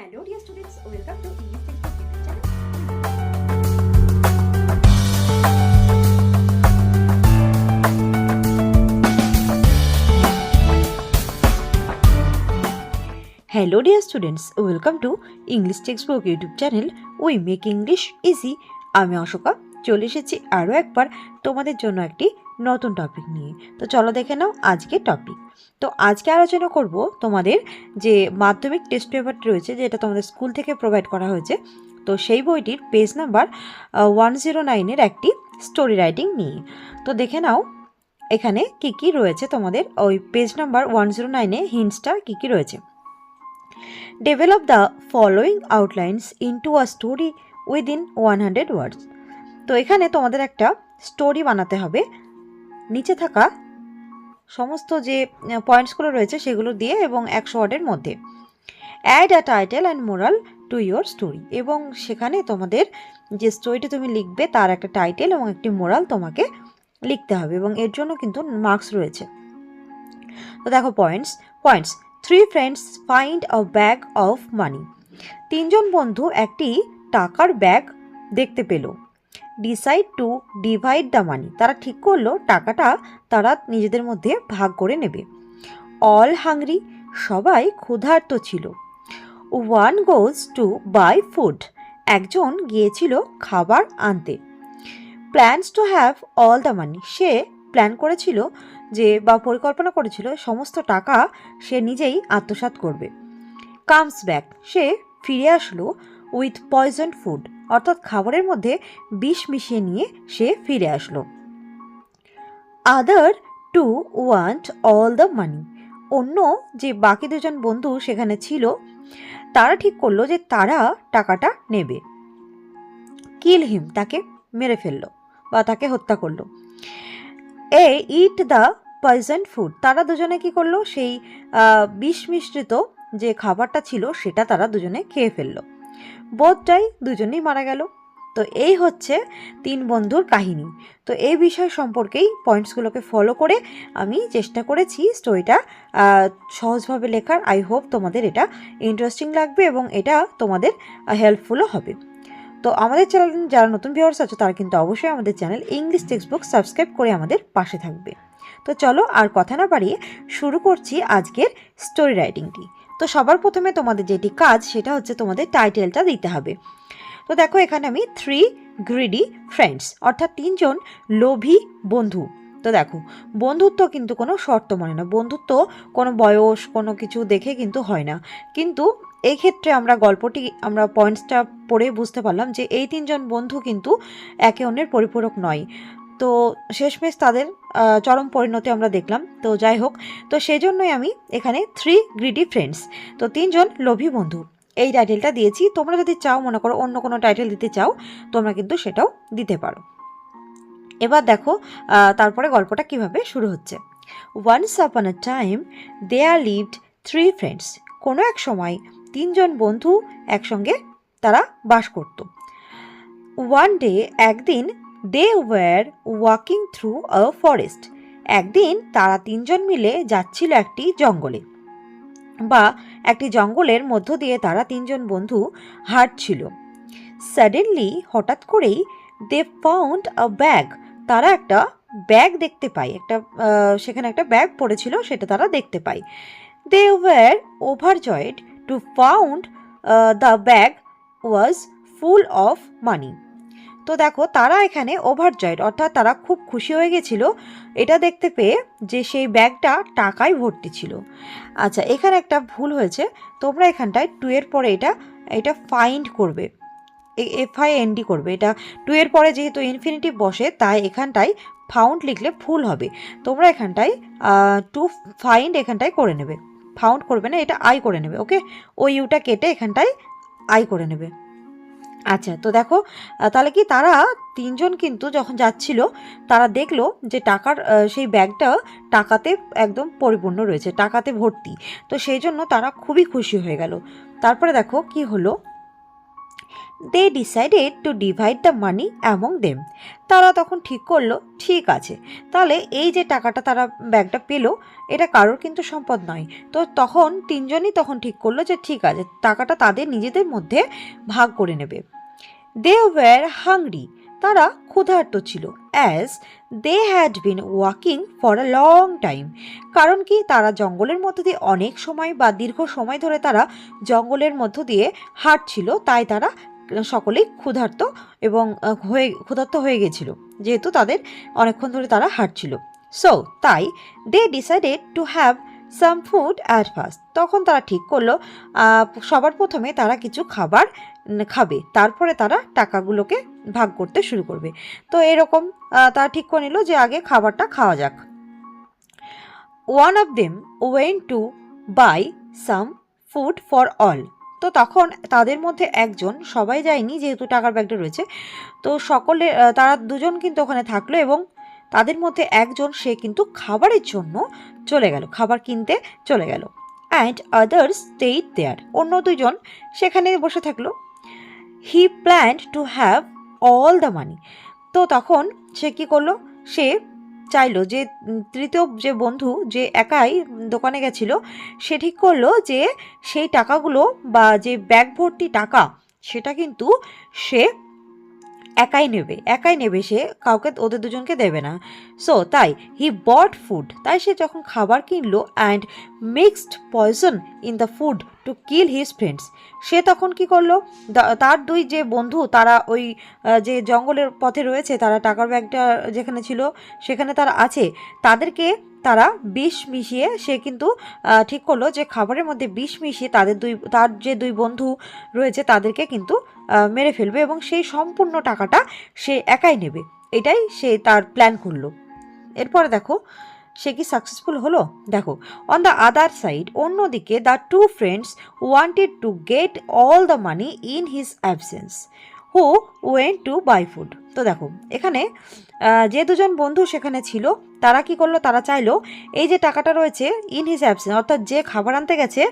Hello dear students, welcome to English Textbook YouTube channel. Hello dear students, welcome to English Textbook YouTube channel. We make English easy. আমি অশোকা চলে এসেছি আরও একবার তোমাদের জন্য একটি নতুন টপিক নিয়ে। তো চলো দেখে নাও আজকে টপিক। তো আজকে আলোচনা করব তোমাদের যে মাধ্যমিক টেস্ট পেপারটি রয়েছে, যেটা তোমাদের স্কুল থেকে প্রোভাইড করা হয়েছে। তো সেই বইটির পেজ নাম্বার 109-এর একটি স্টোরি রাইটিং নিয়ে। তো দেখে নাও এখানে কি কি রয়েছে তোমাদের ওই পেজ নাম্বার 109-এ হিন্টসটা কি কি রয়েছে। Develop the following outlines into a story within 100 words. তো এখানে তোমাদের একটা স্টোরি বানাতে হবে নিচে থাকা সমস্ত যে পয়েন্টসগুলো রয়েছে সেগুলো দিয়ে এবং 100 ওয়ার্ডের মধ্যে। Add a title and moral to your story, এবং সেখানে তোমাদের যে স্টোরিটি তুমি লিখবে তার একটা টাইটেল এবং একটি মোরাল তোমাকে লিখতে হবে, এবং এর জন্য কিন্তু মার্কস রয়েছে। তো দেখো points 3 friends find a bag of money. 3জন বন্ধু একটি টাকার ব্যাগ দেখতে পেল। ডিসাইড টু ডিভাইড দ্য মানি, তারা ঠিক করলো টাকাটা তারা নিজেদের মধ্যে ভাগ করে নেবে। অল হাংরি, সবাই ক্ষুধার্ত ছিল। One goes to buy food, একজন গিয়েছিল খাবার আনতে। Plans to have all the money, সে প্ল্যান করেছিল যে বা পরিকল্পনা করেছিল সমস্ত টাকা সে নিজেই আত্মসাৎ করবে। কামস ব্যাক, সে ফিরে আসলো উইথ পয়জন ফুড, অর্থাৎ খাবারের মধ্যে বিষ মিশিয়ে নিয়ে সে ফিরে আসলো। Other two want all the money, অন্য যে বাকি দুজন বন্ধু সেখানে ছিল তারা ঠিক করলো যে তারা টাকাটা নেবে। কিল হিম, তাকে মেরে ফেললো বা তাকে হত্যা করলো। ইট দ্য পয়জন ফুড, তারা দুজনে কি করলো, সেই বিষ মিশ্রিত যে খাবারটা ছিল সেটা তারা দুজনে খেয়ে ফেললো। বোধটাই দুজনেই মারা গেল। তো এই হচ্ছে 3 বন্ধুর কাহিনী। তো এই বিষয় সম্পর্কেই পয়েন্টসগুলোকে ফলো করে আমি চেষ্টা করেছি স্টোরিটা সহজভাবে লেখার। আই হোপ তোমাদের এটা ইন্টারেস্টিং লাগবে এবং এটা তোমাদের হেল্পফুলও হবে। তো আমাদের চ্যানেল যারা নতুন ভিউয়ার্স আছে তারা কিন্তু অবশ্যই আমাদের চ্যানেল ইংলিশ টেক্সটবুক সাবস্ক্রাইব করে আমাদের পাশে থাকবে। তো চলো আর কথা না বাড়িয়ে শুরু করছি আজকের স্টোরি রাইটিংটি। তো সবার প্রথমে তোমাদের যেটি কাজ সেটা হচ্ছে তোমাদের টাইটেলটা দিতে হবে। তো দেখো এখানে আমি 3 গ্রিডি ফ্রেন্ডস, অর্থাৎ 3জন লোভী বন্ধু। তো দেখো বন্ধুত্ব কিন্তু কোনো শর্ত মানে না, বন্ধুত্ব কোনো বয়স কোনো কিছু দেখে কিন্তু হয় না। কিন্তু এই ক্ষেত্রে আমরা পয়েন্টসটা পড়ে বুঝতে পারলাম যে এই 3জন বন্ধু কিন্তু একে অন্যের পরিপূরক নয়। তো শেষমেশ তাদের চরম পরিণতি আমরা দেখলাম। তো যাই হোক, তো সেই জন্যই আমি এখানে 3 গ্রিডি ফ্রেন্ডস, তো 3জন লোভী বন্ধু এই টাইটেলটা দিয়েছি। তোমরা যদি চাও মনে করো অন্য কোনো টাইটেল দিতে চাও তোমরা কিন্তু সেটাও দিতে পারো। এবার দেখো তারপরে গল্পটা কিভাবে শুরু হচ্ছে। Once upon a time there lived 3 friends, কোনো এক সময় 3জন বন্ধু একসঙ্গে তারা বাস করত। ওয়ান ডে, একদিন, they were walking through a forest, একদিন তারা 3জন মিলে যাচ্ছিল একটি জঙ্গলে বা একটি জঙ্গলের মধ্য দিয়ে তারা 3জন বন্ধু হাঁটছিল। সাডেনলি, হঠাৎ করেই, দে ফাউন্ড আ ব্যাগ, তারা একটা ব্যাগ দেখতে পায়, সেখানে একটা ব্যাগ পড়েছিল সেটা তারা দেখতে পায়। They were overjoyed to found the bag was full of money. তো দেখো তারা এখানে ওভারজয়েড, অর্থাৎ তারা খুব খুশি হয়ে গেছিল এটা দেখতে পেয়ে যে সেই ব্যাগটা টাকায় ভর্তি ছিল। আচ্ছা, এখানে একটা ভুল হয়েছে, তোমরা এখানটায় 2 এর পরে এটা ফাইন্ড করবে, FIND করবে। এটা 2 এর পরে যেহেতু ইনফিনিটিভ বসে তাই এখানটায় ফাউন্ড লিখলে ভুল হবে। তোমরা এখানটায় টু ফাইন্ড এখানটায় করে নেবে, ফাউন্ড করবে না, এটা আই করে নেবে। ওকে, ওই ইউটা কেটে এখানটায় আই করে নেবে। আচ্ছা, তো দেখো তাহলে কি তারা 3জন কিন্তু যখন যাচ্ছিল তারা দেখলো যে টাকার সেই ব্যাগটা টাকাতে একদম পরিপূর্ণ রয়েছে, টাকাতে ভর্তি। তো সেই জন্য তারা খুবই খুশি হয়ে গেল। তারপরে দেখো কি হলো। They decided to divide the money among them. তারা তখন ঠিক করলো, ঠিক আছে, তাহলে এই যে টাকাটা তারা ব্যাগটা পেলো, এটা কারোর কিন্তু সম্পদ নয়। তো তখন তিনজনই তখন ঠিক করলো যে ঠিক আছে, টাকাটা তাদের নিজেদের মধ্যে ভাগ করে নেবে। দে ওয়্যার হাংরি, তারা ক্ষুধার্ত ছিল। As they had been walking for a long time, কারণ কি তারা জঙ্গলের মধ্য দিয়ে অনেক সময় বা দীর্ঘ সময় ধরে তারা জঙ্গলের মধ্য দিয়ে হাঁটছিল, তাই তারা সকলেই ক্ষুধার্ত এবং ক্ষুধার্ত হয়ে গেছিল, যেহেতু তাদের অনেকক্ষণ ধরে তারা হাঁটছিল। সো তাই they decided to have some food at first, তখন তারা ঠিক করলো সবার প্রথমে তারা কিছু খাবার খাবে, তারপরে তারা টাকাগুলোকে ভাগ করতে শুরু করবে। তো এরকম তারা ঠিক করে নিল যে আগে খাবারটা খাওয়া যাক। One of them went to buy some food for all, তো তখন তাদের মধ্যে একজন, সবাই যায়নি যেহেতু টাকার ব্যাগটা রয়েছে, তো সকলে তারা দুজন কিন্তু ওখানে থাকলো এবং তাদের মধ্যে একজন সে কিন্তু খাবারের জন্য চলে গেল, খাবার কিনতে চলে গেল। অ্যান্ড আদার্স স্টেইড দেয়ার, অন্য দুজন সেখানে বসে থাকলো। He planned to have all the money, তো তখন সে কী করলো, সে চাইলো যে তৃতীয় যে বন্ধু যে একাই দোকানে গেছিল, সে ঠিক করলো যে সেই টাকাগুলো বা যে ব্যাগ ভর্তি টাকা সেটা কিন্তু সে একাই নেবে, সে কাউকে ওদের দুজনকে দেবে না। সো তাই হি বট ফুড, তাই সে যখন খাবার কিনলো, and mixed poison in the food to kill his friends, সে তখন কি করলো, তার দুই যে বন্ধু তারা ওই যে জঙ্গলের পথে রয়েছে, তারা টাকার ব্যাগটা যেখানে ছিল সেখানে তারা আছে, তাদেরকে তারা বিষ মিশিয়ে, সে কিন্তু ঠিক করলো যে খাবারের মধ্যে বিষ মিশিয়ে তার যে দুই বন্ধু রয়েছে তাদেরকে কিন্তু মেরে ফেলবে এবং সেই সম্পূর্ণ টাকাটা সে একাই নেবে, এটাই সে তার প্ল্যান করলো। এরপরে দেখো সে কি সাকসেসফুল হলো। দেখো, অন দ্য আদার সাইড, অন্যদিকে the two friends wanted to get all the money in his absence who went to buy food. তো দেখো এখানে যে দুজন বন্ধু সেখানে ছিল, তারা কি করলো, তারা চাইলো এই যে টাকাটা রয়েছে ইন হিজ অ্যাবসেন্স, অর্থাৎ যে খাবার আনতে গেছে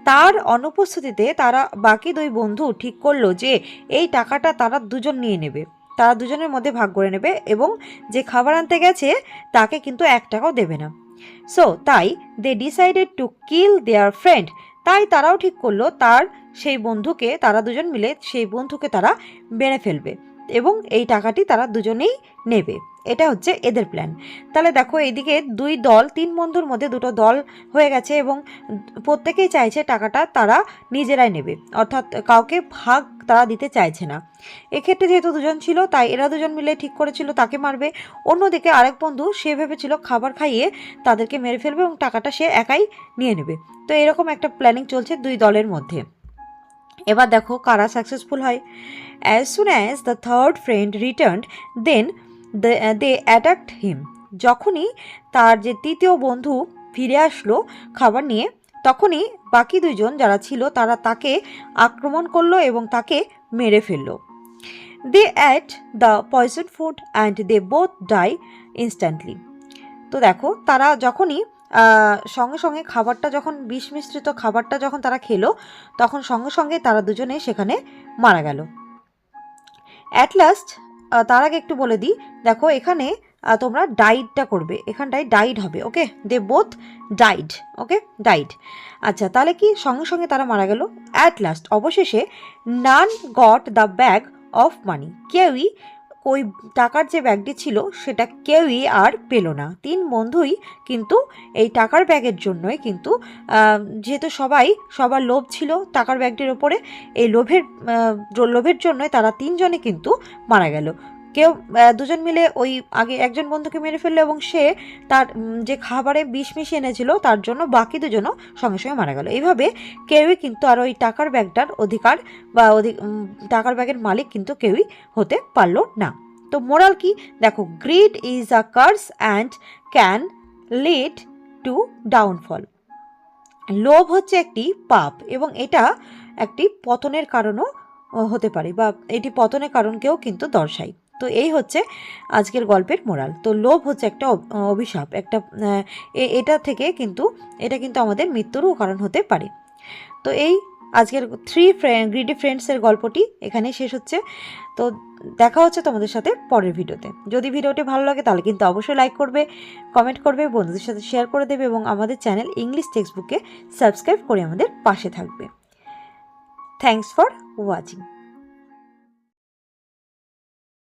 তার অনুপস্থিতিতে তারা বাকি দুই বন্ধু ঠিক করলো যে এই টাকাটা তারা দুজন নিয়ে নেবে, তারা দুজনের মধ্যে ভাগ করে নেবে এবং যে খাবার আনতে গেছে তাকে কিন্তু 1 টাকাও দেবে না। সো তাই they decided to kill their friend, তাই তারাও ঠিক করলো তার সেই বন্ধুকে, তারা দুজন মিলে সেই বন্ধুকে তারা মেরে ফেলবে এবং এই টাকাটি তারা দুজনেই নেবে, এটা হচ্ছে এদের প্ল্যান। তাহলে দেখো এইদিকে 2 দল, 3 বন্ধুর মধ্যে 2টো দল হয়ে গেছে এবং প্রত্যেকেই চাইছে টাকাটা তারা নিজেরাই নেবে, অর্থাৎ কাউকে ভাগ তারা দিতে চাইছে না। এক্ষেত্রে যেহেতু দুজন ছিল তাই এরা দুজন মিলে ঠিক করেছিল তাকে মারবে, অন্যদিকে আরেক বন্ধু সে ভেবেছিল খাবার খাইয়ে তাদেরকে মেরে ফেলবে এবং টাকাটা সে একাই নিয়ে নেবে। তো এরকম একটা প্ল্যানিং চলছে 2 দলের মধ্যে। এবার দেখো কারা সাকসেসফুল হয়। As soon as the third friend returned then they attacked him, যখনই তার যে তৃতীয় বন্ধু ফিরে আসলো খাবার নিয়ে, তখনই বাকি দুইজন যারা ছিল তারা তাকে আক্রমণ করলো এবং তাকে মেরে ফেললো। They ate the poison food and they both die instantly. তো দেখো তারা যখনই সঙ্গে সঙ্গে খাবারটা যখন বিষ মিশ্রিত খাবারটা যখন তারা খেলো, তখন সঙ্গে সঙ্গে তারা দুজনে সেখানে মারা গেল। অ্যাট লাস্ট, তার আগে একটু বলে দিই, দেখো এখানে তোমরা ডাইডটা করবে, এখানটায় ডাইড হবে, okay, they both died, okay, died. আচ্ছা, তাহলে কি সঙ্গে সঙ্গে তারা মারা গেল। অ্যাট লাস্ট, অবশেষে, none got the bag of money, কেউই ওই টাকার যে ব্যাগটি ছিল সেটা কেউই আর পেল না। 3 বন্ধুই কিন্তু এই টাকার ব্যাগের জন্যই কিন্তু, যেহেতু সবার লোভ ছিল টাকার ব্যাগটির ওপরে, এই লোভের জন্যই তারা 3 জনে কিন্তু মারা গেল। কেউ দুজন মিলে ওই আগে একজন বন্ধুকে মেরে ফেললো এবং সে তার যে খাবারে বিষ মিশিয়ে এনেছিল তার জন্য বাকি দুজনও সঙ্গে সঙ্গে মারা গেল। এইভাবে কেউই কিন্তু আর ওই টাকার ব্যাগটার অধিকার বা টাকার ব্যাগের মালিক কিন্তু কেউই হতে পারলো না। তো মোরাল কি, দেখো, greed is a curse and can lead to downfall. লোভ হচ্ছে একটি পাপ এবং এটা একটি পতনের কারণও হতে পারে, বা এটি পতনের কারণকেও কিন্তু দর্শায়। তো এই হচ্ছে আজকের গল্পের মোরাল। তো লোভ হচ্ছে একটা অভিশাপ, এটা কিন্তু আমাদের মৃত্যুরও কারণ হতে পারে। তো এই আজকের গ্রিডি ফ্রেন্ডসের গল্পটি এখানেই শেষ হচ্ছে। তো দেখা হচ্ছে তোমাদের সাথে পরের ভিডিওতে। যদি ভিডিওটি ভালো লাগে তাহলে কিন্তু অবশ্যই লাইক করবে, কমেন্ট করবে, বন্ধুদের সাথে শেয়ার করে দেবে এবং আমাদের চ্যানেল ইংলিশ টেক্সট বুকে সাবস্ক্রাইব করে আমাদের পাশে থাকবে। Thanks for watching.